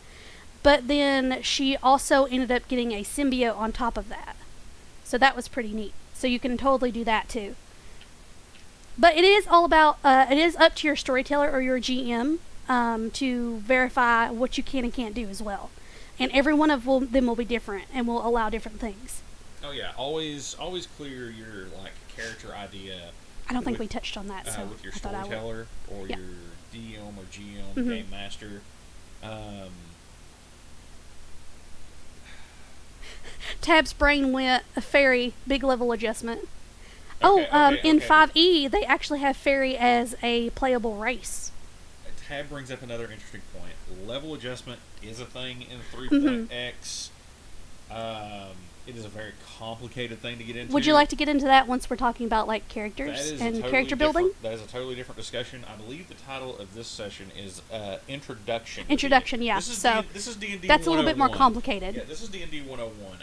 but then she also ended up getting a symbiote on top of that. So that was pretty neat. So you can totally do that too. But it is all about, it is up to your storyteller or your GM to verify what you can and can't do as well. And every one of them will be different and will allow different things. Oh yeah, always clear your like character idea. I don't think we touched on that, so with your I thought I would. storyteller or Yeah. your DM or GM, game master. Tab's brain went a fairy, big level adjustment. Okay, In okay. 5e, they actually have fairy as a playable race. Tab brings up another interesting point. Level adjustment is a thing in 3.x. It is a very complicated thing to get into. Would you like to get into that once we're talking about like characters and character building? That is a totally different discussion. I believe the title of this session is Introduction. Introduction, yeah. This is D&D that's a little bit more 101. complicated. Yeah, this is D&D 101.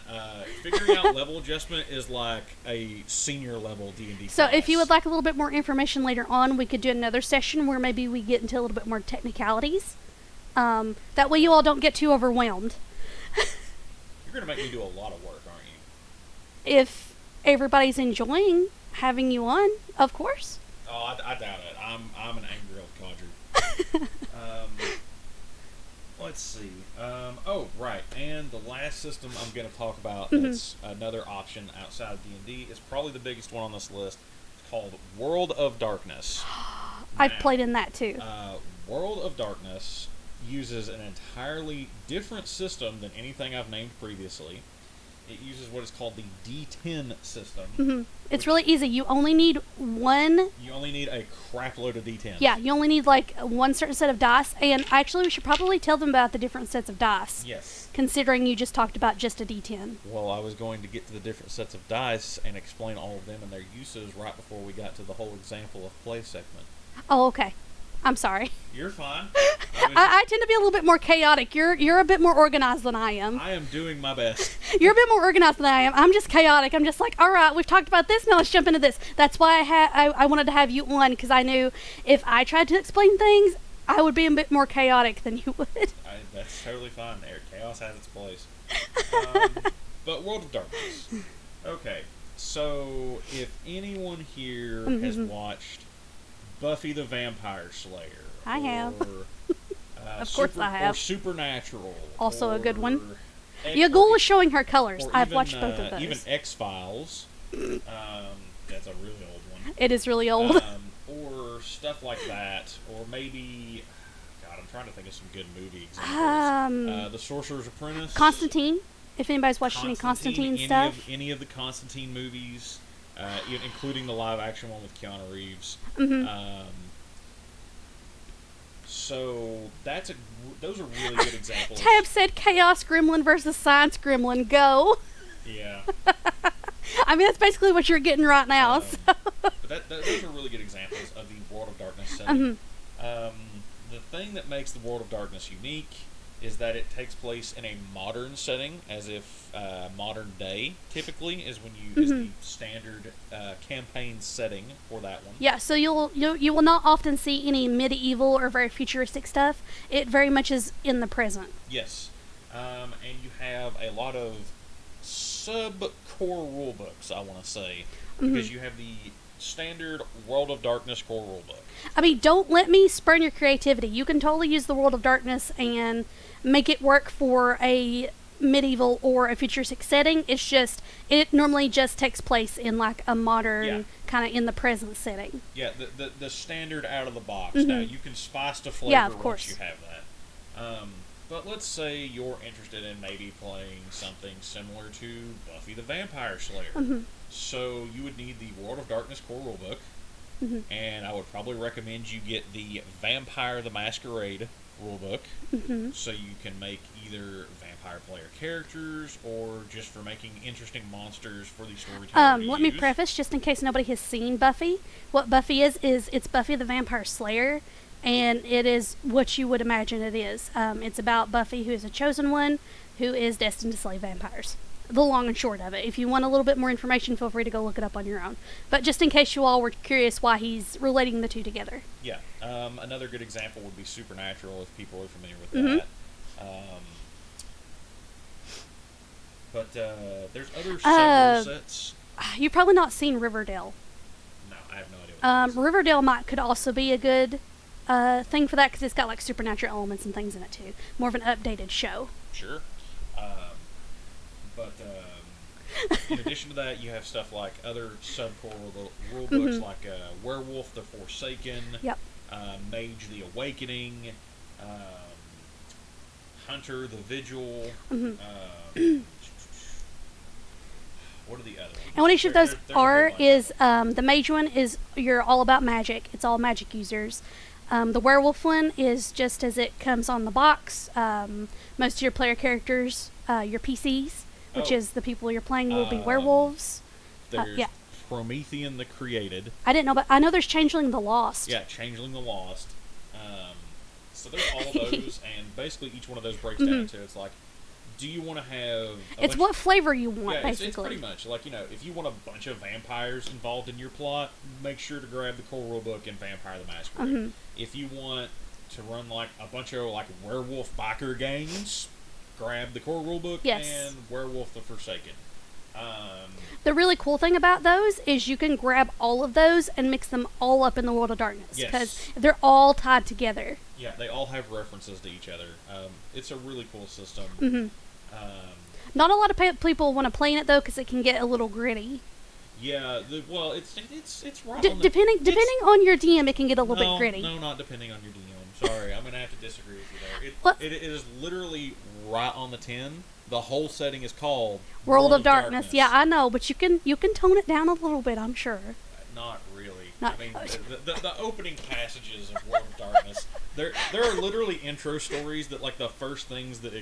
Figuring out level adjustment is like a senior level D&D So class. if you would like a little bit more information later on, we could do another session where maybe we get into a little bit more technicalities. That way you all don't get too overwhelmed. You're going to make me do a lot of work, aren't you? If everybody's enjoying having you on, of course. Oh, I doubt it. I'm an angry old codger. Let's see. Oh, right. And the last system I'm going to talk about that's another option outside of D&D is probably the biggest one on this list. It's called World of Darkness. I've played in that too. World of Darkness uses an entirely different system than anything I've named previously. It uses what is called the D10 system. Mm-hmm. It's really easy. You only need one. You only need a crap load of D10s. Yeah, you only need like one certain set of dice. And actually, we should probably tell them about the different sets of dice. Yes. Considering you just talked about just a D10. Well, I was going to get to the different sets of dice and explain all of them and their uses right before we got to the whole example of play segment. Oh, okay. I'm sorry. You're fine. I tend to be a little bit more chaotic. You're a bit more organized than I am. I am doing my best. You're a bit more organized than I am. I'm just chaotic. I'm just like, all right, we've talked about this. Now let's jump into this. That's why I wanted to have you on, because I knew if I tried to explain things, I would be a bit more chaotic than you would. That's totally fine there. Chaos has its place. But World of Darkness. Okay, so if anyone here has watched Buffy the Vampire Slayer, I have. Of course I Or have. Supernatural. Also a good one. X- Yagul is showing her colors. or I've even, watched both of those. Even X-Files. That's a really old one. It is really old. Or stuff like that. Or maybe... God, I'm trying to think of some good movie examples. The Sorcerer's Apprentice. Constantine. If anybody's watched any Constantine stuff. Any of the Constantine movies, including the live-action one with Keanu Reeves. So those are really good examples. Tab said Chaos Gremlin versus Science Gremlin. Go. Yeah. I mean, that's basically what you're getting right now. But those are really good examples of the World of Darkness setting. The thing that makes the World of Darkness unique is that it takes place in a modern setting, as if modern day typically is when you is the standard campaign setting for that one. Yeah, so you will not often see any medieval or very futuristic stuff. It very much is in the present. Yes, and you have a lot of sub-core rulebooks, I want to say, because you have the standard World of Darkness core rulebook. I mean, don't let me spurn your creativity. You can totally use the World of Darkness and make it work for a medieval or a futuristic setting. It's just, it normally just takes place in like a modern, kind of in the present setting. Yeah, the standard out of the box. Now, you can spice the flavor once you have that. But let's say you're interested in maybe playing something similar to Buffy the Vampire Slayer. So you would need the World of Darkness core rulebook. And I would probably recommend you get the Vampire the Masquerade rulebook, so you can make either vampire player characters or just for making interesting monsters for the storyteller to let me use. preface, just in case nobody has seen Buffy, what Buffy is it's Buffy the Vampire Slayer, and it is what you would imagine it is. It's about Buffy, who is a chosen one, who is destined to slay vampires. The long and short of it. If you want a little bit more information, feel free to go look it up on your own. But just in case you all were curious why he's relating the two together. Yeah. Another good example would be Supernatural, if people are familiar with that. But there's other several sets. You've probably not seen Riverdale. No, I have no idea what that is. Riverdale could also be a good thing for that, because it's got like supernatural elements and things in it too. More of an updated show. Sure. But in addition to that, you have stuff like other sub-core rule books, like Werewolf the Forsaken, Mage the Awakening, Hunter the Vigil. What are the other ones? And what each of those are is the Mage one is you're all about magic. It's all magic users. The Werewolf one is just as it comes on the box. Most of your player characters, your PCs, which is the people you're playing, will be werewolves. There's Promethean the Created. I didn't know, but I know there's Changeling the Lost. Yeah, Changeling the Lost. So there's all those, and basically each one of those breaks down to, it's like, do you want to have... It's what flavor you want, basically. It's basically. pretty much, like, if you want a bunch of vampires involved in your plot, make sure to grab the core rulebook and Vampire the Masquerade. If you want to run, like, a bunch of, like, werewolf biker gangs, grab the core rulebook and Werewolf the Forsaken. The really cool thing about those is you can grab all of those and mix them all up in the World of Darkness, because they're all tied together. Yeah, they all have references to each other. It's a really cool system. Not a lot of people want to play in it though, because it can get a little gritty. Yeah, it's right. Depending on your DM, it can get a little bit gritty. No, not depending on your DM. Sorry, I'm gonna have to disagree with you there. It is literally right on the tin. the whole setting is called World of Darkness. Yeah, I know, but you can tone it down a little bit, I'm sure. Not really. Not- I mean, the opening passages of World of Darkness, there are literally intro stories that, like, the first things that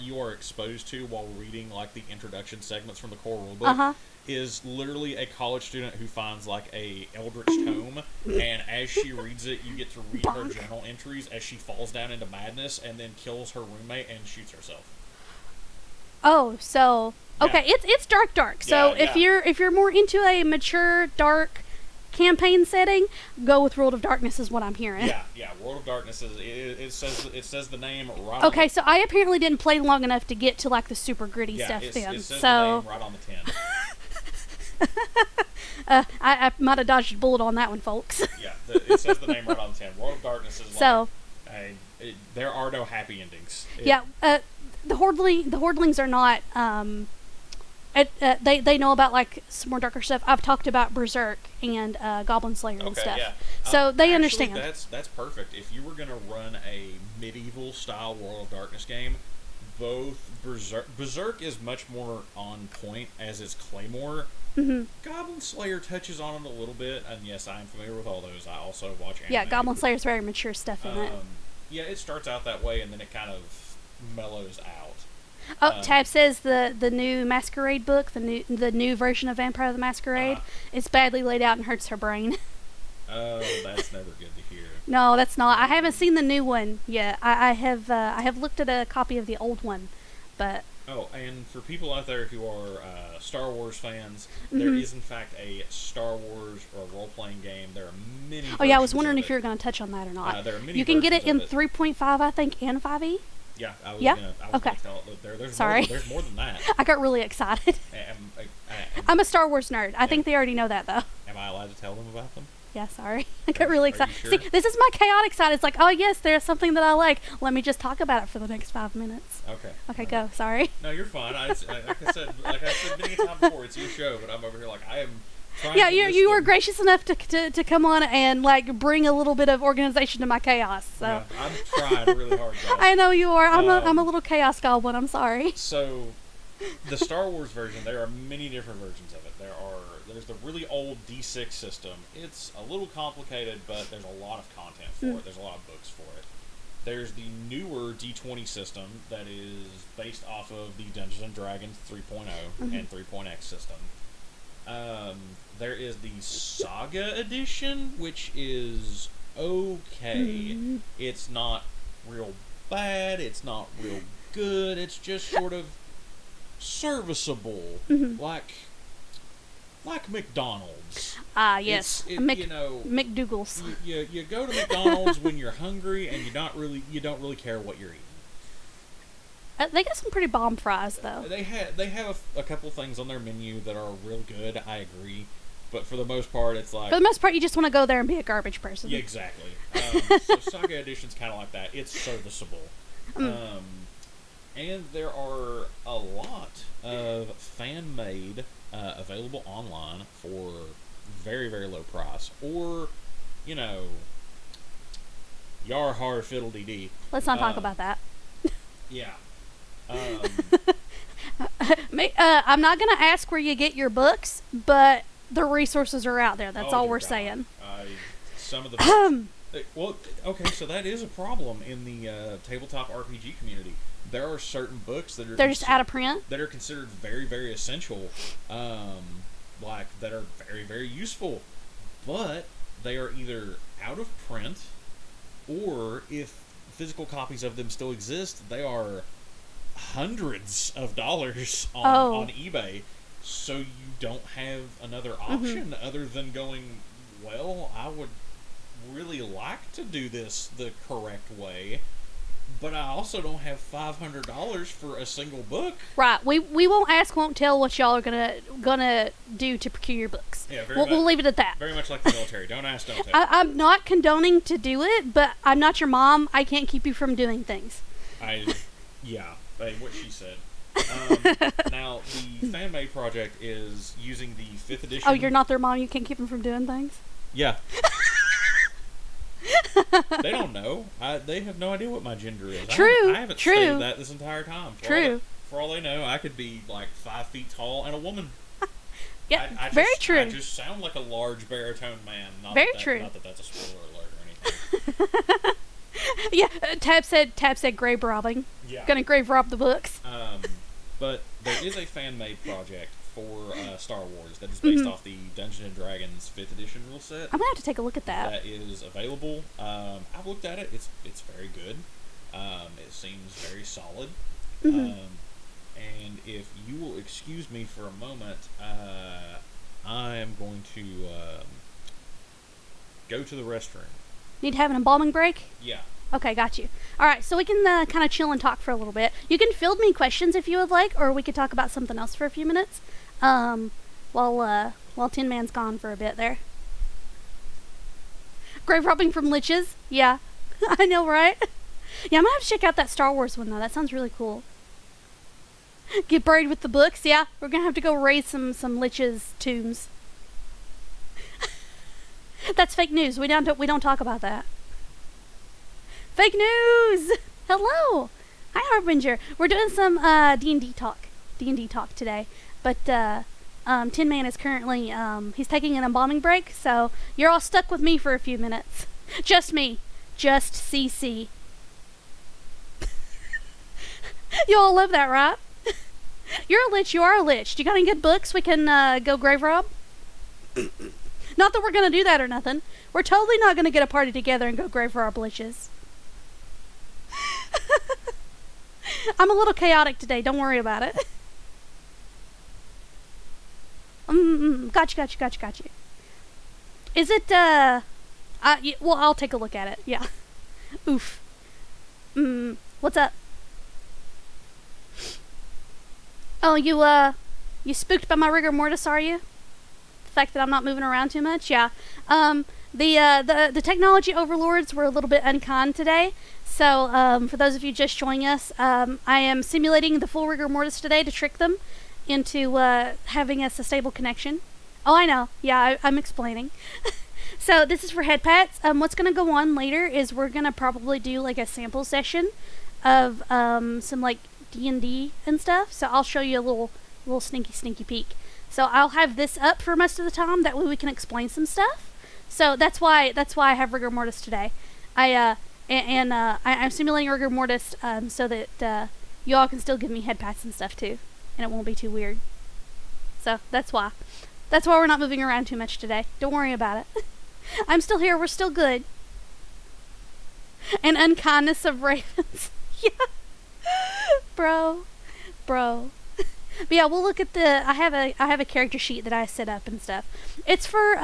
you are exposed to while reading, like, the introduction segments from the core rulebook is literally a college student who finds, like, a eldritch tome, and as she reads it, you get to read her journal entries as she falls down into madness and then kills her roommate and shoots herself. Oh, so okay, Yeah. it's dark. So Yeah, if you're more into a mature dark campaign setting, go with World of Darkness is what I'm hearing. Yeah. World of Darkness is it says the name right. Okay, so I apparently didn't play long enough to get to like the super gritty stuff then. It says So the name right on the tin. I might have dodged a bullet on that one, folks. Yeah, it says the name right on the tin. World of Darkness is So there are no happy endings. The Hordelings are not. They know about like some more darker stuff. I've talked about Berserk and Goblin Slayer and stuff, Yeah. so they Actually, understand. That's perfect. If you were gonna run a medieval style World of Darkness game, both Berserk is much more on point as is Claymore. Mm-hmm. Goblin Slayer touches on it a little bit, and yes, I am familiar with all those. I also watch anime. Yeah, Goblin Slayer's very mature stuff in it. Yeah, it starts out that way, and then it kind of mellows out. Oh, Tab says the new Masquerade book, the new version of Vampire the Masquerade, is badly laid out and hurts her brain. Oh, that's never good to hear. No, that's not. I haven't seen the new one yet. I have looked at a copy of the old one, but Oh, and for people out there who are Star Wars fans, there is in fact a Star Wars or role-playing game. There are many. oh yeah, I was versions wondering of if you were going to touch on that or not. There are many You can get it in versions of 3.5, I think, and 5e. Yeah, I was Yeah? gonna Okay. tell there's Sorry. there's more than that. I got really excited. I'm a Star Wars nerd. I think they already know that though. Am I allowed to tell them about them? Yeah, sorry. I got really Are you excited. sure? See, this is my chaotic side. It's like, oh yes, there's something that I like. Let me just talk about it for the next 5 minutes. Okay. Okay, go. Sorry. No, you're fine. Like I said many times before, it's your show, but I'm over here like I am trying. Yeah, to you were listen. gracious enough to come on and like bring a little bit of organization to my chaos. So Yeah, I'm trying really hard, guys. I know you are. I'm a little chaos goblin. I'm sorry. So, the Star Wars version, there are many different versions of it. There's the really old D6 system. It's a little complicated, but there's a lot of content for it. There's a lot of books for it. There's the newer D20 system that is based off of the Dungeons and Dragons 3.0 and 3.x system. There is the Saga edition, which is okay. It's not real bad. It's not real good. It's just sort of serviceable, like McDonald's. Ah, yes. McDougal's. You go to McDonald's when you're hungry and you don't really care what you're eating. They got some pretty bomb fries though. They have a couple things on their menu that are real good. I agree, but for the most part, it's like For the most part, you just want to go there and be a garbage person. yeah, exactly. So Saga Edition's kind of like that. It's serviceable. And there are a lot of fan-made available online for very, very low price. Or, yar har fiddle-dee-dee. Let's not talk about that. Yeah. I'm not going to ask where you get your books, but the resources are out there. That's all dear we're God. saying. Some of the well, okay, so that is a problem in the tabletop RPG community. There are certain books that are They're just out of print. that are considered very, very essential, like that are very, very useful, but they are either out of print, or if physical copies of them still exist, they are hundreds of dollars on eBay. So you don't have another option other than going, well, I would really like to do this the correct way, but I also don't have $500 for a single book. Right. We won't ask, won't tell what y'all are gonna do to procure your books. Yeah, we'll leave it at that. Very much like the military. Don't ask, don't tell. I'm not condoning to do it, but I'm not your mom. I can't keep you from doing things. Yeah, what she said. Now, the fan-made project is using the 5th edition. Oh, you're not their mom. You can't keep them from doing things. Yeah. They don't know. They have no idea what my gender is. True. I haven't true. stated that this entire time. True. for all they know, I could be like 5 feet tall and a woman. Yeah, I very just, true. I just sound like a large baritone man. Very true. Not that that's a spoiler alert or anything. Yeah, Tab said grave robbing. Yeah. Gonna grave rob the books. But there is a fan-made project for Star Wars that is based off the Dungeons and Dragons 5th edition rule set. I'm gonna have to take a look at that. That is available. I've looked at it. It's very good. It seems very solid. And if you will excuse me for a moment, I am going to go to the restroom. Need to have an embalming break? Yeah. Okay, got you. Alright, so we can kind of chill and talk for a little bit. You can field me questions if you would like, or we could talk about something else for a few minutes. While Tin Man's gone for a bit there. Grave robbing from liches? Yeah. I know, right? Yeah, I'm gonna have to check out that Star Wars one, though. That sounds really cool. Get buried with the books? Yeah, we're gonna have to go raise some liches' tombs. That's fake news. We don't talk about that. Fake news! Hello! Hi, Harbinger. We're doing some D&D talk today. But Tin Man is currently he's taking an embalming break, so you're all stuck with me for a few minutes. Just me. Just CC. You all love that, right? You're a lich, you are a lich. Do you got any good books we can go grave rob? Not that we're gonna do that or nothing. We're totally not gonna get a party together and go grave rob liches. I'm a little chaotic today, don't worry about it. Gotcha. Is it, well, I'll take a look at it, yeah. Oof. What's up? Oh, you spooked by my rigor mortis, are you? The fact that I'm not moving around too much? Yeah. The technology overlords were a little bit unkind today. So, for those of you just joining us, I am simulating the full rigor mortis today to trick them into having us a stable connection. Oh, I know. Yeah, I'm explaining. So, this is for head pats. What's going to go on later is we're going to probably do like a sample session of some like D&D and stuff. So, I'll show you a little sneaky peek. So, I'll have this up for most of the time. That way we can explain some stuff. So, that's why I have rigor mortis today. I'm simulating rigor mortis so that you all can still give me head pats and stuff too, and it won't be too weird. So that's why we're not moving around too much today. Don't worry about it. I'm still here. We're still good. And unkindness of ravens. Yeah, bro. But yeah, we'll look at the. I have a character sheet that I set up and stuff. It's for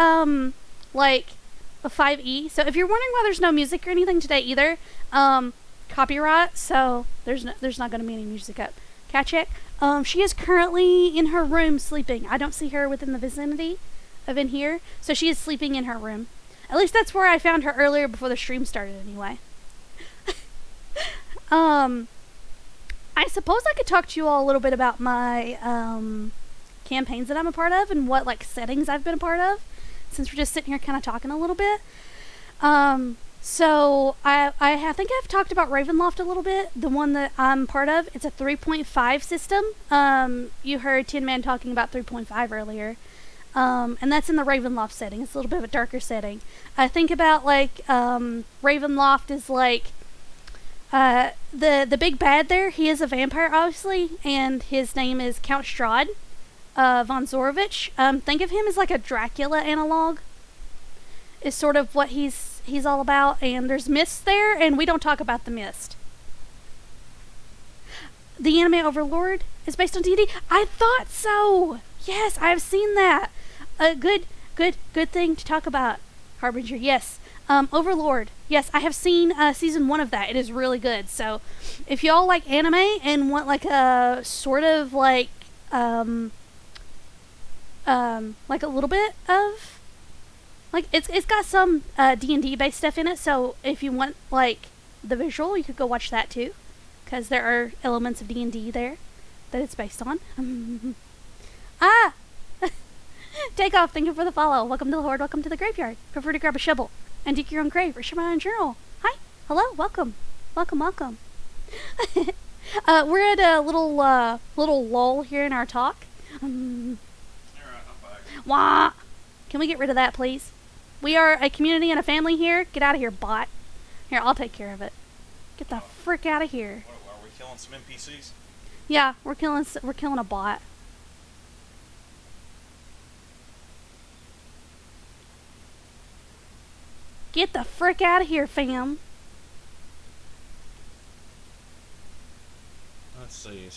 like a 5e. So if you're wondering why there's no music or anything today either, copyright. So there's not going to be any music up. Catch it. She is currently in her room sleeping. I don't see her within the vicinity of in here, so she is sleeping in her room. At least that's where I found her earlier before the stream started. Anyway. I suppose I could talk to you all a little bit about my campaigns that I'm a part of and what like settings I've been a part of, since we're just sitting here kind of talking a little bit. So I think I've talked about Ravenloft a little bit, the one that I'm part of. It's a 3.5 system. You heard Tin Man talking about 3.5 earlier. And that's in the Ravenloft setting. It's a little bit of a darker setting. I think about like Ravenloft is like the big bad there. He is a vampire, obviously, and his name is Count Strahd von Zorovich. Think of him as like a Dracula analog. Is sort of what he's all about. And there's mists there, and we don't talk about the mist. The anime Overlord is based on D&D. I thought so. Yes, I've seen that. A good thing to talk about. Harbinger, yes. Overlord, yes, I have seen season 1 of that. It is really good. So, if y'all like anime and want like a sort of like a little bit of like it's got some D&D based stuff in it. So if you want like the visual, you could go watch that too, because there are elements of D&D there that it's based on. Take off. Thank you for the follow. Welcome to the Horde. Welcome to the graveyard. Feel free to grab a shovel and dig your own grave or share my own journal. Hi. Hello. Welcome. We're at a little lull here in our talk. Alright, I'm back. Wah! Can we get rid of that, please? We are a community and a family here. Get out of here, bot. Here, I'll take care of it. Get the frick out of here. What, are we killing some NPCs? Yeah, we're killing a bot. Get the frick out of here, fam. Let's see.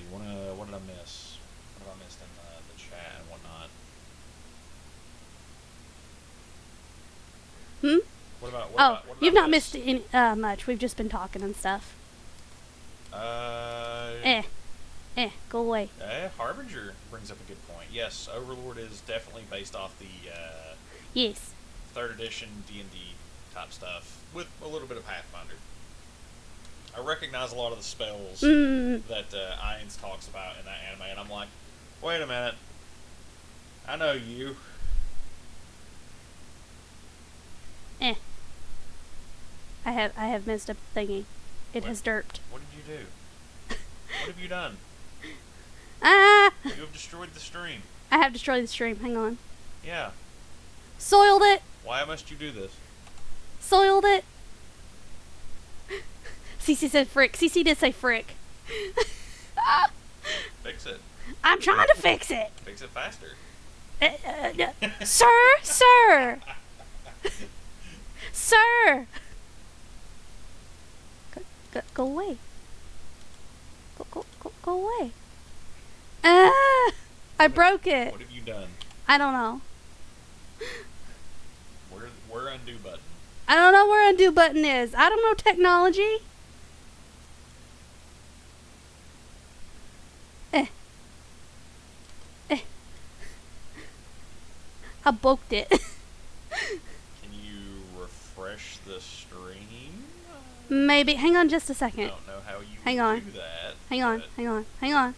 What did I miss? What have I missed in the chat and whatnot? What about? What You've about not this? missed much. We've just been talking and stuff. Go away. Harbinger brings up a good point. Yes, Overlord is definitely based off the Yes. 3rd edition D&D type stuff with a little bit of Pathfinder. I recognize a lot of the spells that Ainz talks about in that anime, and I'm like, wait a minute, I know you. I have missed a thingy. It has derped. What did you do? What have you done? Ah! You have destroyed the stream. I have destroyed the stream. Hang on. Yeah. Soiled it. Why must you do this? Soiled it. CC said frick. CC did say frick. Fix it. I'm trying to fix it. Fix it faster. Sir. Sir. Go away. Go away. I broke it. What have you done? I don't know. Where undo button? I don't know where undo button is. I don't know technology. I broke it. Can you refresh the stream? Maybe. Hang on just a second. I don't know how you Hang would on. do that. Hang on. but- Hang on.